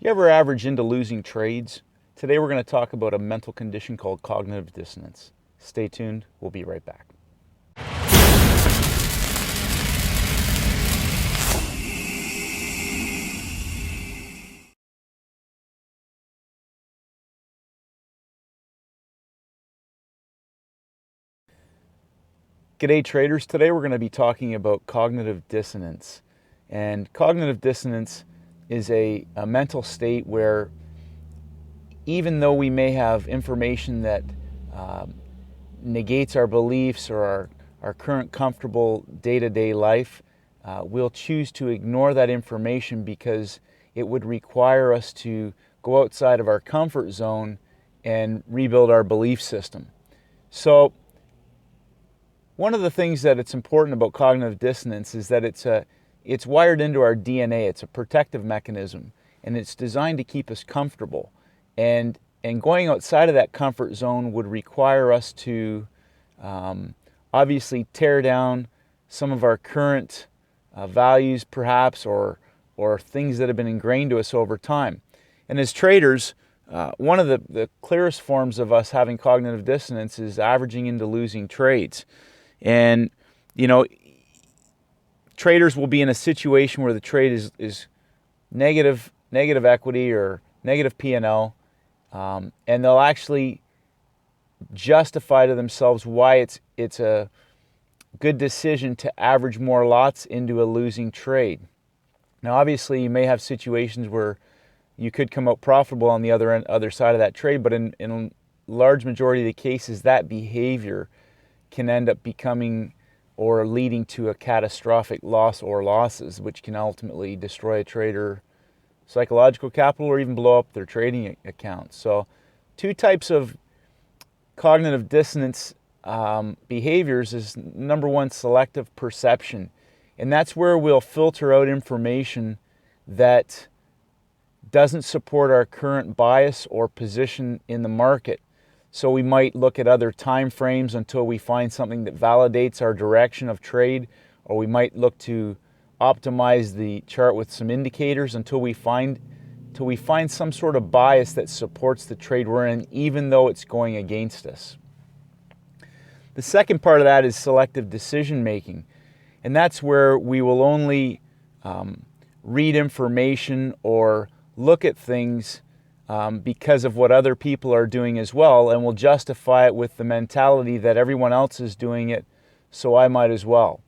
You ever average into losing trades? Today we're going to talk about a mental condition called cognitive dissonance. Stay tuned, we'll be right back. G'day traders, today we're going to be talking about cognitive dissonance. And cognitive dissonance is a mental state where even though we may have information that negates our beliefs or our current comfortable day-to-day life, we'll choose to ignore that information because it would require us to go outside of our comfort zone and rebuild our belief system. So one of the things that it's important about cognitive dissonance is that it's wired into our DNA. It's a protective mechanism, and it's designed to keep us comfortable. And going outside of that comfort zone would require us to obviously tear down some of our current values, perhaps, or things that have been ingrained to us over time. And as traders, one of the clearest forms of us having cognitive dissonance is averaging into losing trades. And, you know, traders will be in a situation where the trade is negative equity or negative P&L, and they'll actually justify to themselves why it's a good decision to average more lots into a losing trade. Now, obviously, you may have situations where you could come out profitable on the other side of that trade, but in a large majority of the cases, that behavior can end up becoming or leading to a catastrophic loss or losses, which can ultimately destroy a trader psychological capital or even blow up their trading accounts. So two types of cognitive dissonance behaviors is number one, selective perception. And that's where we'll filter out information that doesn't support our current bias or position in the market. So we might look at other time frames until we find something that validates our direction of trade, or we might look to optimize the chart with some indicators until we find some sort of bias that supports the trade we're in, even though it's going against us. The second part of that is selective decision making, and that's where we will only read information or look at things because of what other people are doing as well, and we'll justify it with the mentality that everyone else is doing it, so I might as well.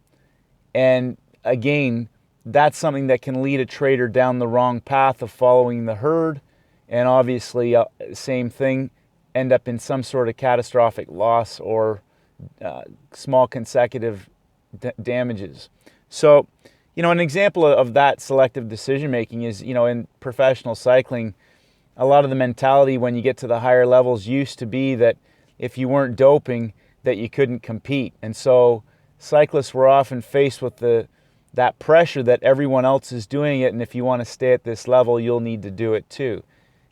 And again, that's something that can lead a trader down the wrong path of following the herd, and obviously, same thing, end up in some sort of catastrophic loss or small consecutive damages. So, an example of that selective decision making is, in professional cycling, a lot of the mentality when you get to the higher levels used to be that if you weren't doping, that you couldn't compete. And so cyclists were often faced with that pressure that everyone else is doing it, and if you want to stay at this level, you'll need to do it too.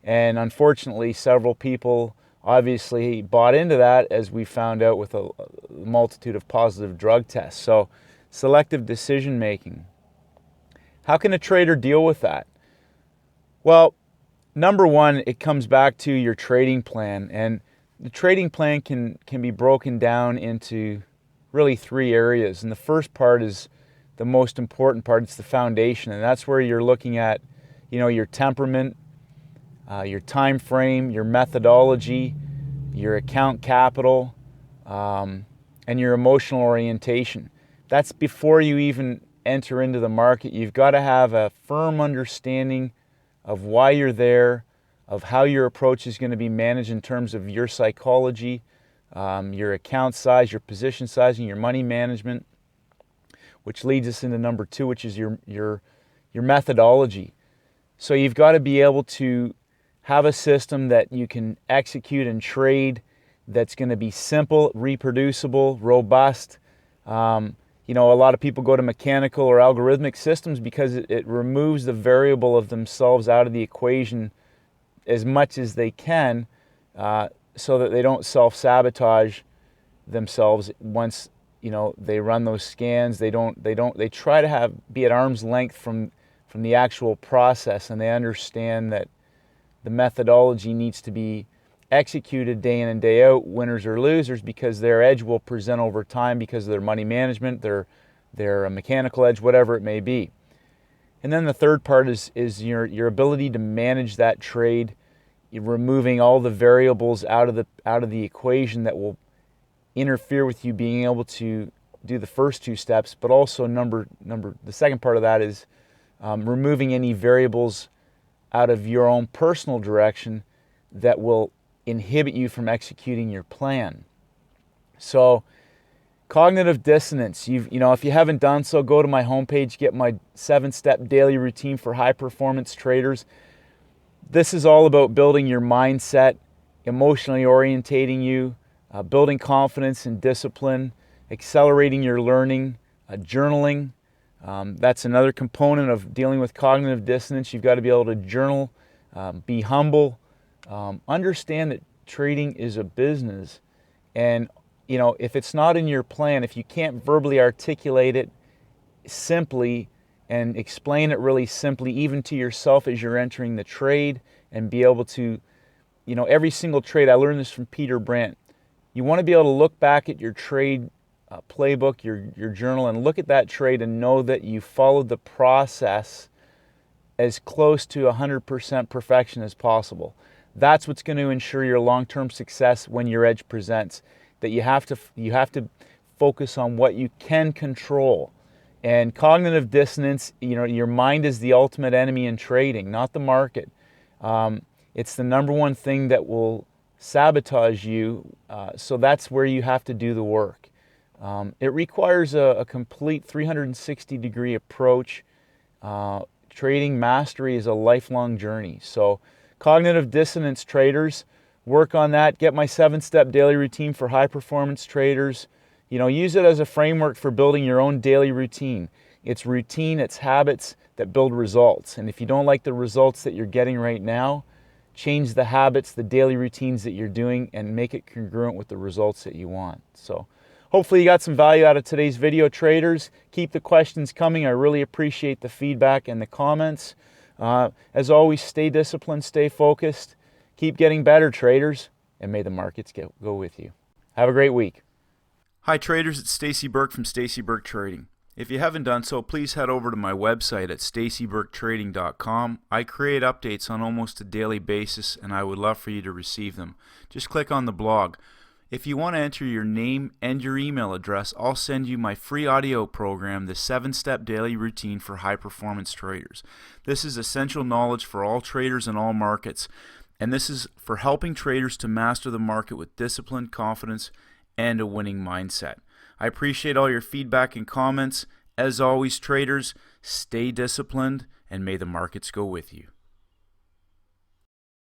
And unfortunately, several people obviously bought into that, as we found out with a multitude of positive drug tests. So selective decision making. How can a trader deal with that? Well, number one, it comes back to your trading plan, and the trading plan can be broken down into really three areas. And the first part is the most important part. It's the foundation, and that's where you're looking at, your temperament, your time frame, your methodology, your account capital, and your emotional orientation. That's before you even enter into the market. You've got to have a firm understanding of why you're there, of how your approach is going to be managed in terms of your psychology, your account size, your position sizing, your money management, which leads us into number two, which is your methodology. So you've got to be able to have a system that you can execute and trade that's going to be simple, reproducible, robust. A lot of people go to mechanical or algorithmic systems because it removes the variable of themselves out of the equation as much as they can, so that they don't self-sabotage themselves once they run those scans. They try to be at arm's length from from the actual process, and they understand that the methodology needs to be executed day in and day out, winners or losers, because their edge will present over time because of their money management, their mechanical edge, whatever it may be. And then the third part is your ability to manage that trade, removing all the variables out of the equation that will interfere with you being able to do the first two steps. But also the second part of that is removing any variables out of your own personal direction that will inhibit you from executing your plan. So cognitive dissonance, if you haven't done so, go to my homepage, get my 7-step daily routine for high performance traders. This is all about building your mindset, emotionally orientating you, building confidence and discipline, accelerating your learning, journaling. That's another component of dealing with cognitive dissonance. You've got to be able to journal, be humble, understand that trading is a business. And if it's not in your plan, if you can't verbally articulate it simply and explain it really simply, even to yourself as you're entering the trade, and be able to, every single trade, I learned this from Peter Brandt, you want to be able to look back at your trade playbook, your journal, and look at that trade and know that you followed the process as close to 100% perfection as possible. That's what's going to ensure your long-term success when your edge presents. That you have to focus on what you can control. And cognitive dissonance, your mind is the ultimate enemy in trading, not the market. It's the number one thing that will sabotage you, so that's where you have to do the work. It requires a complete 360-degree approach. Trading mastery is a lifelong journey. So cognitive dissonance traders, work on that. Get my 7-step daily routine for high performance traders. Use it as a framework for building your own daily routine. It's routine, it's habits that build results. And if you don't like the results that you're getting right now, change the habits, the daily routines that you're doing, and make it congruent with the results that you want. So hopefully you got some value out of today's video, traders. Keep the questions coming. I really appreciate the feedback and the comments. As always, stay disciplined, stay focused. Keep getting better, traders, and may the markets go with you. Have a great week. Hi traders, it's Stacey Burke from Stacey Burke Trading. If you haven't done so, please head over to my website at staceyburketrading.com. I create updates on almost a daily basis, and I would love for you to receive them. Just click on the blog. If you want to enter your name and your email address, I'll send you my free audio program, the 7-Step Daily Routine for High Performance Traders. This is essential knowledge for all traders in all markets, and this is for helping traders to master the market with discipline, confidence, and a winning mindset. I appreciate all your feedback and comments. As always, traders, stay disciplined, and may the markets go with you.